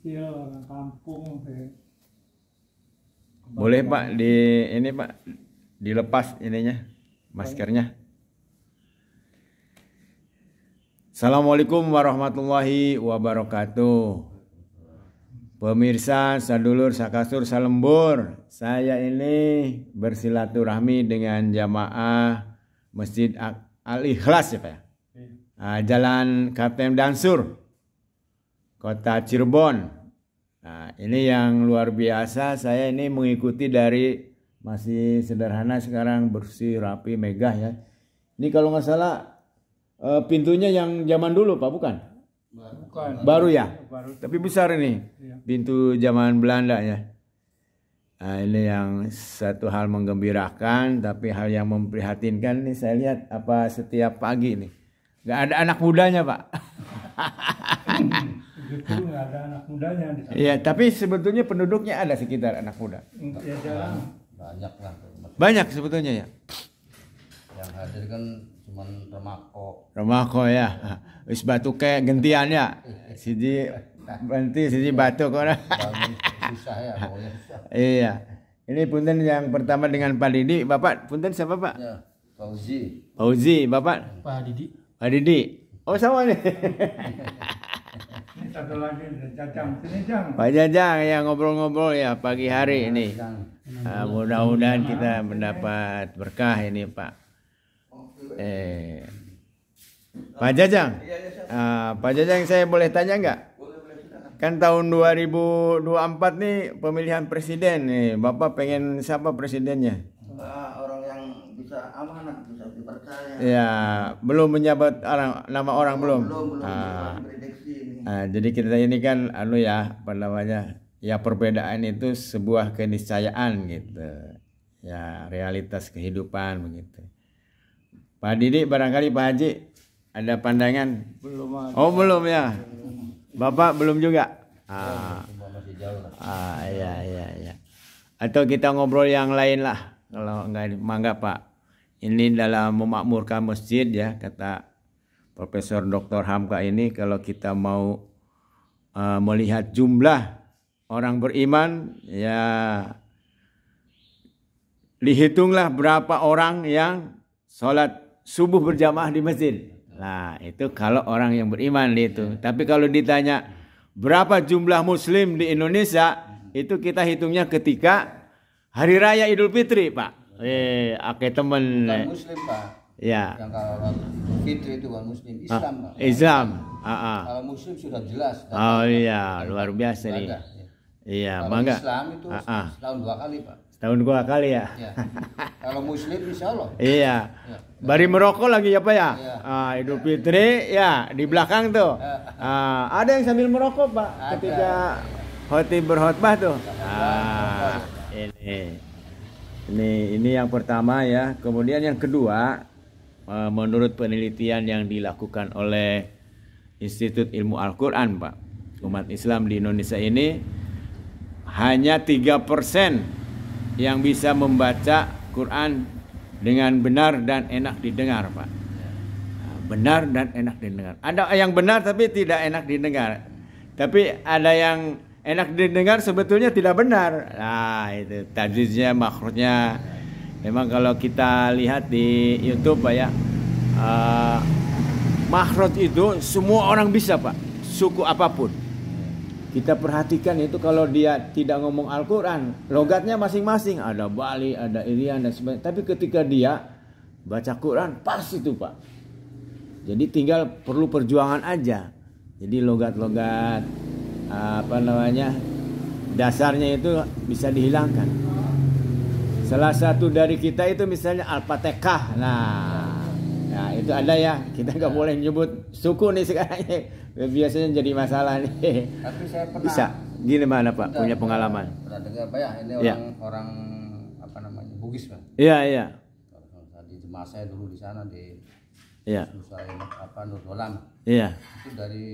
kecil, orang kampung. Boleh Pak, ini Pak, dilepas ininya, maskernya. Assalamualaikum warahmatullahi wabarakatuh. Pemirsa, sadulur, sakasur, salembur. Saya ini bersilaturahmi dengan jamaah Masjid Al-Ikhlas ya Pak ya. Jalan Kapten Dansur, Kota Cirebon. Nah, ini yang luar biasa. Saya ini mengikuti dari masih sederhana, sekarang bersih, rapi, megah ya. Ini kalau nggak salah pintunya yang zaman dulu Pak, bukan? Bukan. Baru ya? Baru. Tapi besar ini. Iya. Pintu zaman Belanda ya. Nah, ini yang satu hal menggembirakan, tapi hal yang memprihatinkan nih saya lihat apa setiap pagi nih. Nggak ada anak mudanya Pak. Justru nggak ada anak mudanya di sana. Iya, tapi sebetulnya penduduknya ada sekitar anak muda. Ya jarang. Banyak lah. Banyak sebetulnya ya. Yang hadir kan cuman remako. Remako ya. Wis batu kayak gentian ya. Siji berhenti, siji batu kok. Bangun susah ya pokoknya. Iya. Ini punten yang pertama dengan Pak Didi. Bapak punten siapa Pak? Ya, Fauzi. Fauzi, Bapak? Pak Didi. Pak Didi. Oh sama nih. Ini satu lagi Jajang. Sini Jang. Pak Jajang yang ngobrol-ngobrol ya pagi hari ini. Mudah-mudahan kita mendapat berkah ini Pak. Pak Jajang, Pak Jajang saya boleh tanya nggak? Kan tahun 2024 nih pemilihan presiden nih, Bapak pengen siapa presidennya? Orang yang bisa amanah, bisa dipercaya. Ya, belum menjabat nama orang belum. Belum prediksi ini. Jadi kita ini kan ya apa namanya? Ya perbedaan itu sebuah keniscayaan gitu. Ya realitas kehidupan begitu. Pak Didi barangkali Pak Haji ada pandangan? Belum ada. Oh belum ya. Bapak belum juga. Masih jauh lah. Iya. Atau kita ngobrol yang lain lah. Kalau enggak mangga Pak. Ini dalam memakmurkan masjid ya, kata Profesor Dr. Hamka ini, kalau kita mau melihat jumlah orang beriman ya dihitunglah berapa orang yang sholat subuh berjamaah di masjid. Nah itu kalau orang yang beriman itu. Tapi kalau ditanya berapa jumlah muslim di Indonesia, itu kita hitungnya ketika hari raya Idul Fitri Pak. Temen. Bukan muslim Pak. Ya. Yang kalau fitri itu bukan muslim, Islam Pak. Islam. Kalau muslim sudah jelas. Oh iya, luar biasa nih. Iya, kalau mangga. Islam itu setahun 2 kali Pak. Setahun 2 kali ya. Ya. Kalau muslim insya Allah. Iya. Ya. Bari merokok lagi ya Pak ya. Iya. Idul Fitri ya di belakang tuh. Ada yang sambil merokok Pak Ada. ketika khotib berkhotbah tuh. Ini yang pertama ya. Kemudian yang kedua, menurut penelitian yang dilakukan oleh Institut Ilmu Al-Quran Pak, umat Islam di Indonesia ini hanya 3% yang bisa membaca Quran dengan benar dan enak didengar Pak. Benar dan enak didengar. Ada yang benar tapi tidak enak didengar. Tapi ada yang enak didengar sebetulnya tidak benar. Nah itu tajwidnya, makhrajnya. Memang kalau kita lihat di YouTube Pak ya, makhraj itu semua orang bisa Pak, suku apapun. Kita perhatikan itu kalau dia tidak ngomong Al-Quran, logatnya masing-masing. Ada Bali, ada Irian dan sebagainya. Tapi ketika dia baca Quran, pas itu Pak. Jadi tinggal perlu perjuangan aja. Jadi logat-logat dasarnya itu bisa dihilangkan. Salah satu dari kita itu misalnya Al-Fatihah. Nah itu ada ya. Kita nggak boleh nyebut suku nih sekarang. Biasanya jadi masalah nih. Tapi saya pernah. Bisa. Gimana Pak? Punya pengalaman? Pernah dengar Pak ya, ini orang apa namanya, Bugis Pak. Iya. Di jemaah saya dulu di sana di Nusa Nurdolam. Iya. Itu dari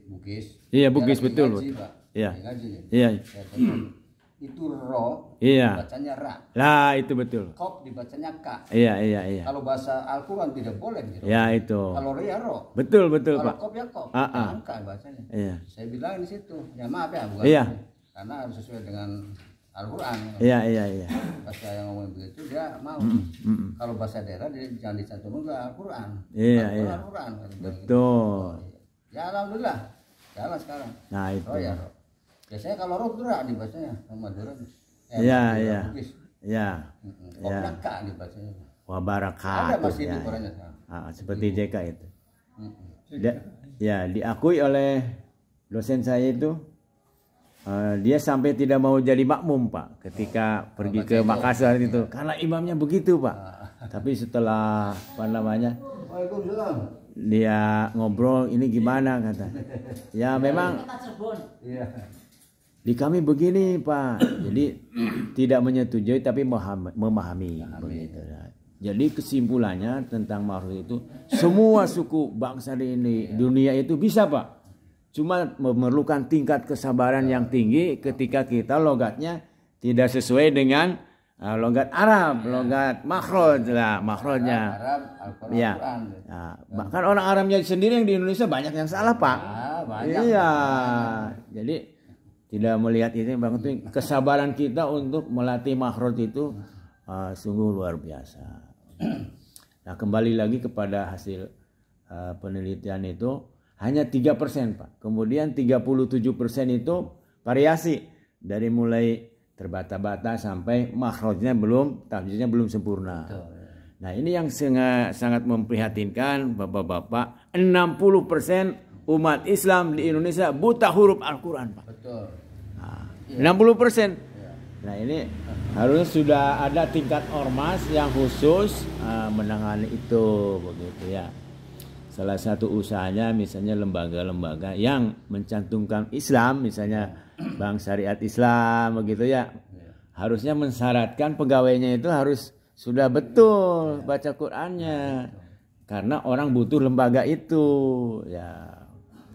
Bugis. Iya Bugis betul. Ngaji, Pak. Iya. Ngaji, Iya. Saya telepon itu ro, Iya. bacanya ra. Lah itu betul. Kop dibacanya ka. Iya, iya, iya. Kalau bahasa Al-Quran tidak boleh gitu. Ya itu. Kalau ro ya ro. Betul, betul, Kalau Pak. kop ya kop. Ah. Jangan ka bacanya. Iya. Saya bilang di situ. Ya maaf ya, bukan. Iya. Karena harus sesuai dengan Al-Quran. Iya, iya, iya. Pas saya ngomong begitu dia mau. Kalau bahasa daerah dia jangan dicantumkan ke Al-Quran. Iya, Al-Quran, iya. Al-Quran. Betul. Ya alhamdulillah. Jalan sekarang. Nah itu. Ro ya ro. Biasanya kalau ro itu ra dibacanya sama Madura. Iya, iya. Iya. Kopnya ka dibacanya. Wah Ada barakatuh. masih di Ya. Korea sekarang. Seperti JK itu. Ya diakui oleh dosen saya itu. Dia sampai tidak mau jadi makmum Pak ketika pergi ke Makassar itu karena imamnya begitu Pak. Tapi setelah apa namanya Waalaikumsalam. dia ngobrol ini gimana kata. Ya memang Iya. di kami begini Pak. Jadi tidak menyetujui tapi memahami begitu. Jadi kesimpulannya tentang makhluk itu semua suku bangsa di dunia itu bisa Pak. Cuma memerlukan tingkat kesabaran yang tinggi ketika kita logatnya tidak sesuai dengan logat Arab, logat makhraj lah, makhrajnya. Arab, Al-Quran. Ya. Nah, bahkan orang Arabnya sendiri yang di Indonesia banyak yang salah Pak. Banyak. Iya. Jadi tidak melihat ini Bang, kesabaran kita untuk melatih makhraj itu sungguh luar biasa. Nah kembali lagi kepada hasil penelitian itu. Hanya 3% Pak. Kemudian 37% itu variasi dari mulai terbata-bata sampai makhrajnya belum, tafsirnya belum sempurna. Betul. Nah ini yang sangat memprihatinkan Bapak-bapak. 60% umat Islam di Indonesia buta huruf Al-Quran Pak. Betul. Nah, 60%. Nah ini harusnya sudah ada tingkat ormas yang khusus menangani itu begitu ya. Salah satu usahanya misalnya lembaga-lembaga yang mencantumkan Islam, misalnya Bank Syariat Islam begitu ya. Harusnya mensyaratkan pegawainya itu harus sudah betul baca Qur'annya. Karena orang butuh lembaga itu ya.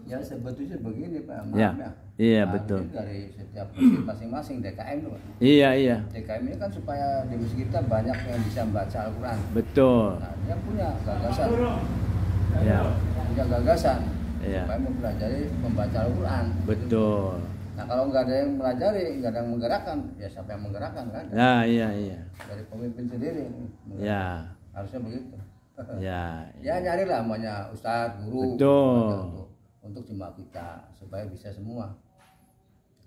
Ya sebetulnya begini Pak, maaf Ya. ya. Iya Nah, betul. ini dari setiap masjid masing-masing DKM tuh Pak. Iya iya. DKM ini kan supaya di masjid kita banyak yang bisa membaca Al-Quran. Betul. Nah, dia punya gagasan. Ya. Punya gagasan. Iya. Supaya mempelajari membaca Al-Quran. Betul. Nah kalau nggak ada yang melajari, nggak ada yang menggerakkan, ya siapa yang menggerakkan kan? Nah iya iya. Dari pemimpin sendiri. Ya. Harusnya begitu. Ya. Ya nyarilah namanya ustadz, guru. Betul. Untuk jemaah kita supaya bisa semua.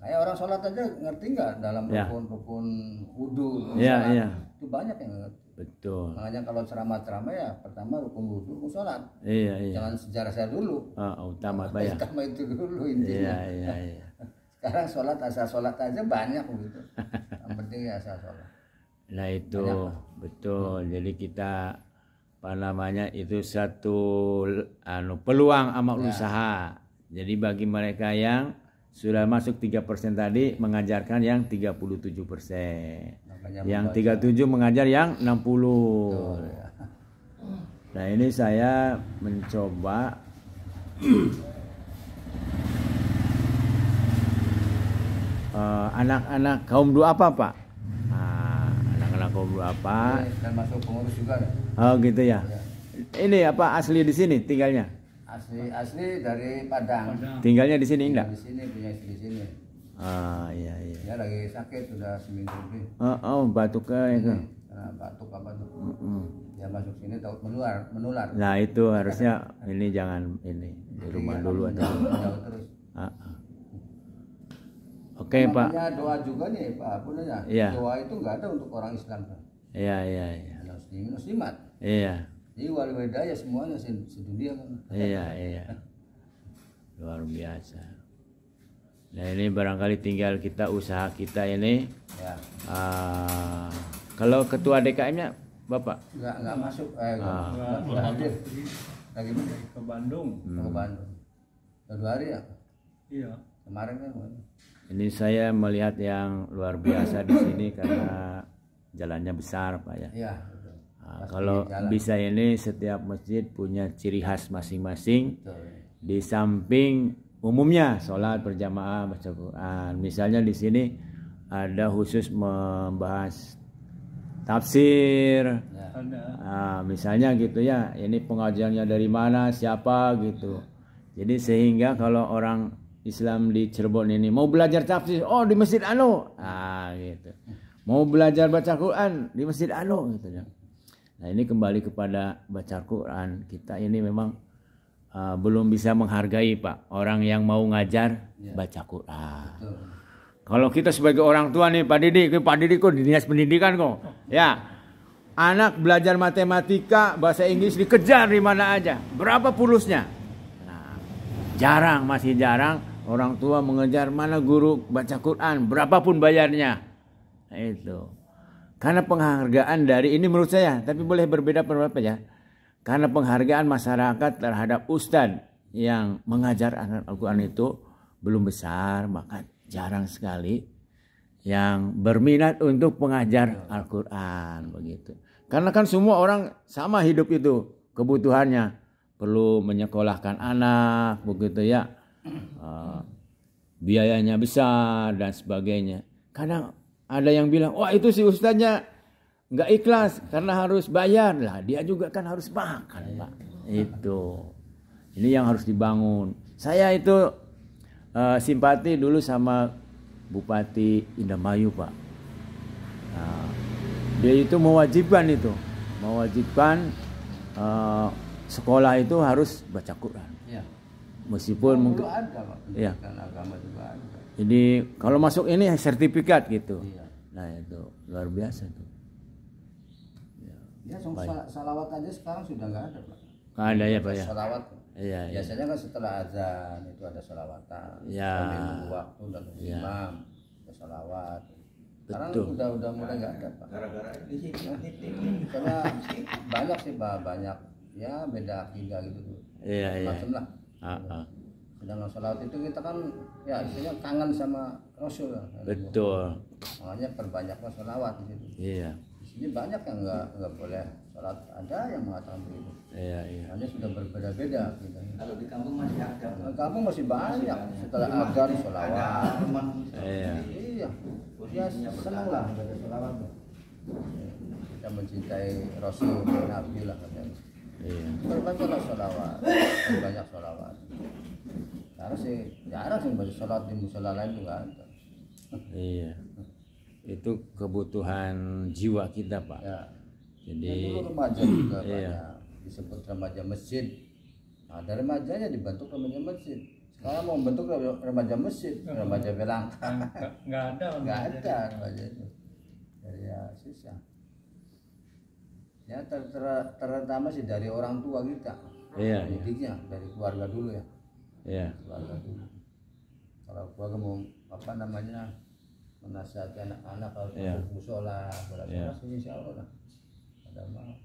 Kayak orang sholat aja ngerti nggak dalam Ya. rukun-rukun wudhu? Iya sholat? iya. Itu banyak yang ngerti. Betul. Makanya kalau ceramah-ceramah ya pertama rukun wudhu, rukun sholat. Iya iya. Jangan sejarah dulu. Utama Pak ya. Utama itu dulu intinya. Iya iya iya. Sekarang sholat asal sholat aja banyak begitu. Yang penting ya asal sholat. Nah itu Banyak, betul. Jadi kita apa namanya itu satu peluang amal usaha. Jadi bagi mereka yang sudah masuk 3% tadi mengajarkan yang 37%. Makanya Yang membaca. 37 mengajar yang 60. Betul, ya. Nah ini saya mencoba anak-anak kaum duafa Pak. Anak-anak kaum duafa. Ini termasuk pengurus juga ya. Oh gitu ya. Ya. Ini apa asli di sini tinggalnya? Asli dari Padang. Tinggalnya di sini enggak? Di sini punya istri di sini. Iya iya. Dia lagi sakit sudah seminggu lebih. Batuk itu. Karena batuk apa tuh? Dia masuk sini takut menular. Nah itu harusnya ini jangan ini di rumah dulu atau. Jauh terus. Oke Pak. Namanya doa juga nih Pak Punanya. Iya. Doa itu nggak ada untuk orang Islam Pak. Iya iya iya. Ada muslimin muslimat. Iya. Jadi wali wedaya semuanya sedunia kan. Iya iya. Luar biasa. Nah ini barangkali tinggal kita usaha kita ini. Ya. Kalau ketua DKM-nya Bapak? Nggak masuk. Nggak hadir. Lagi mana? Ke Bandung. Ke Bandung. Udah 2 hari ya. Iya. Kemarin kan. Ini saya melihat yang luar biasa di sini karena jalannya besar Pak ya. Iya. Kalau bisa ini setiap masjid punya ciri khas masing-masing. Di samping umumnya sholat berjamaah baca Quran. Misalnya di sini ada khusus membahas tafsir. Ya. Ada. Nah, misalnya gitu ya, ini pengajarnya dari mana, siapa gitu. Jadi sehingga kalau orang Islam di Cirebon ini mau belajar tafsir, oh di Masjid Anu, gitu. Mau belajar baca Quran di Masjid Anu gitu ya. Nah ini kembali kepada baca Quran, kita ini memang belum bisa menghargai Pak orang yang mau ngajar baca Quran. Betul. Kalau kita sebagai orang tua nih Pak Didi kok di dinas pendidikan kok, ya. Anak belajar matematika, bahasa Inggris dikejar di mana aja. Berapa pulusnya? Nah, masih jarang orang tua mengejar mana guru baca Quran, berapapun bayarnya. Nah, itu. Karena penghargaan dari ini menurut saya, tapi boleh berbeda pendapat ya. Karena penghargaan masyarakat terhadap ustadz yang mengajar anak Al-Quran itu belum besar, maka jarang sekali yang berminat untuk pengajar Al-Quran begitu. Karena kan semua orang sama hidup itu kebutuhannya, perlu menyekolahkan anak begitu ya, biayanya besar dan sebagainya. Kadang ada yang bilang, wah itu si ustaznya nggak ikhlas karena harus bayar lah, dia juga kan harus makan Pak. Itu, ini yang harus dibangun. Saya itu simpati dulu sama Bupati Indramayu Pak. Nah, dia itu mewajibkan sekolah itu harus baca Quran. Ya. Meskipun mungkin ada Pak, ya. pendidikan agama juga ada. Jadi kalau masuk ini sertifikat gitu. Iya. Nah itu luar biasa tuh. Ya, salawat aja sekarang sudah nggak ada Pak. Nggak ada ya Pak ya. Salawat. Iya. Biasanya kan setelah azan itu ada salawatan. Ya. Sambil nunggu waktu dan Ya. imam ada salawat. Sekarang Betul. udah mulai nggak ada Pak. Karena banyak sih Pak, banyak ya beda akidah gitu tuh. Iya. Macam lah. Sedangkan salawat itu kita kan ya istilahnya kangen sama Rasul. Betul. Makanya perbanyaklah salawat di situ. Iya. Di sini banyak yang nggak boleh salat, ada yang mengatakan begitu. Iya. Hanya sudah berbeda-beda gitu. Kalau di kampung masih ada. Di kampung masih banyak setelah azan sholawat. Iya. Iya, ya senang lah baca sholawat. Kita mencintai Rasul, Nabi lah katanya. Iya. Berbacalah sholawat, banyak sholawat. Karena sih jarang sih baca sholawat di musola lain juga ada. Iya. Itu kebutuhan jiwa kita Pak. Ya. Jadi Dulu remaja juga iya. banyak disebut remaja masjid. Nah, dari remajanya dibentuk remaja masjid. Sekarang mau bentuk remaja masjid, remaja belangkang. Nggak ada. Nggak ada remaja itu. Jadi ya susah. Ya terutama sih dari orang tua kita. Iya. Didiknya dari keluarga dulu ya. Iya. Keluarga dulu. Kalau keluarga mau apa namanya menasihati anak-anak harus Iya. masuk musola, Iya. insya Allah lah. Ada mah.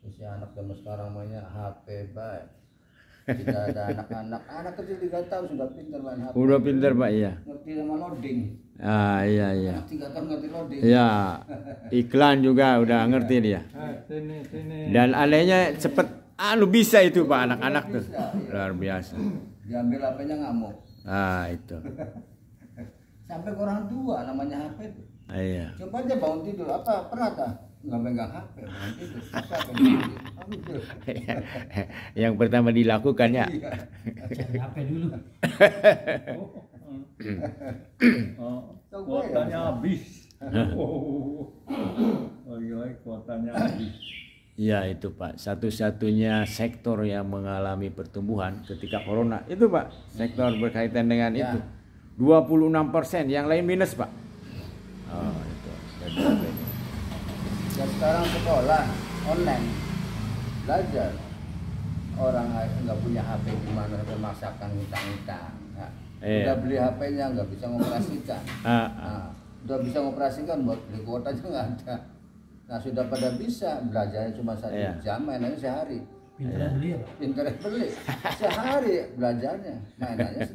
Usia anak zaman sekarang mainnya HP baik. Tidak ada anak kecil 3 tahun sudah pintar main HP. Udah pintar Pak ya. Ngerti sama loading. Iya. Anak 3 tahun ngerti loading. Ya, iklan juga udah ngerti dia. Sini. Dan anehnya cepet, bisa itu Pak anak-anak tuh. Luar biasa. Diambil HP-nya ngamuk. Itu. Sampai ke orang tua namanya HP itu. Iya. Coba aja bangun tidur, apa pernah tak nggak megang HP bangun tidur? Apa tidur? Yang pertama dilakukan ya. Iya. HP dulu. Kuotanya habis. Oh iya, kuotanya habis. Iya itu Pak, satu-satunya sektor yang mengalami pertumbuhan ketika corona itu Pak, sektor berkaitan dengan Ya. itu 26%, yang lain minus Pak. Oh itu. Dan sekarang sekolah online belajar, orang nggak punya HP gimana memaksakan ngutang-ngutang. Nah, Iya. udah beli HP-nya nggak bisa ngoperasikan. Nah, udah bisa ngoperasikan buat beli kuota aja nggak ada. Nah sudah pada bisa belajarnya cuma 1 Iya. jam, mainannya sehari. Pintar beli ya Pak? Pinter beli sehari belajarnya, mainannya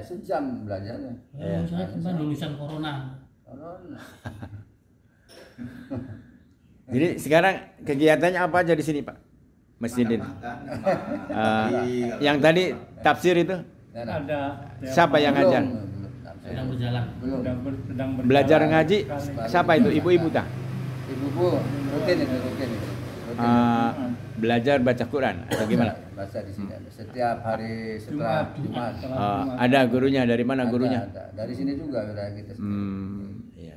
sejam belajarnya. Iya. Saya kan lulusan corona. Corona. Jadi sekarang kegiatannya apa aja di sini Pak? Masjidin. Yang tadi tafsir itu Dan Ada. siapa yang ngajar? sedang berjalan. Belum. sedang berjalan. Belajar ngaji siapa itu? Ibu-ibu tak? Ibu-ibu rutin itu. Rutin. Belajar baca Quran atau gimana? Baca di sini. Setiap hari setelah Jumat. Ada gurunya, dari mana gurunya? Ada. Dari sini juga udah kita. Iya.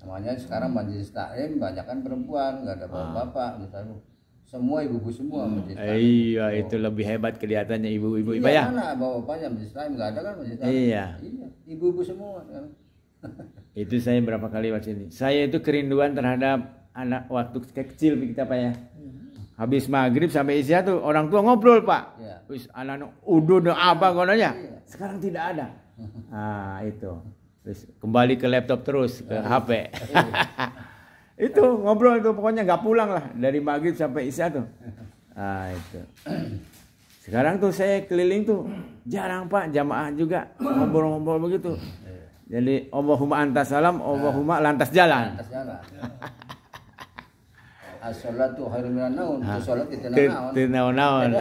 Namanya sekarang majelis taklim banyak kan perempuan, nggak ada bapak-bapak gitu. Semua ibu-ibu semua majelis taklim. Iya, itu lebih hebat kelihatannya ibu-ibu ya. Mana bapak-bapaknya majelis taklim nggak ada kan majelis taklim. Iya. Ibu-ibu semua kan. Itu saya berapa kali waktu ini. Saya itu kerinduan terhadap anak waktu kecil kita Pak ya. Habis maghrib sampai isya tuh orang tua ngobrol Pak. Iya. Wis anak udah apa kononnya. Sekarang tidak ada. Itu. Terus kembali ke laptop terus ke HP. Itu ngobrol itu pokoknya nggak pulang lah dari maghrib sampai isya tuh. Itu. Sekarang tuh saya keliling tuh jarang Pak, jamaah juga ngobrol-ngobrol begitu. Jadi Allahumma antas salam, Allahumma lantas jalan. Lantas jalan. As-salatu khairun minan naum. Salat itu naon. Naon.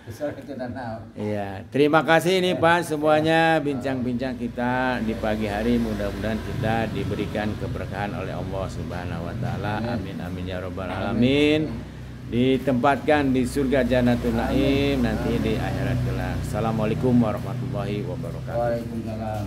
Salat itu naon. Iya, terima kasih nih Pak semuanya bincang-bincang kita di pagi hari, mudah-mudahan kita diberikan keberkahan oleh Allah Subhanahu wa taala. Amin amin ya rabbal alamin. Ditempatkan di surga Jannatul Naim nanti di akhirat kelak. Assalamualaikum warahmatullahi wabarakatuh. Waalaikumsalam.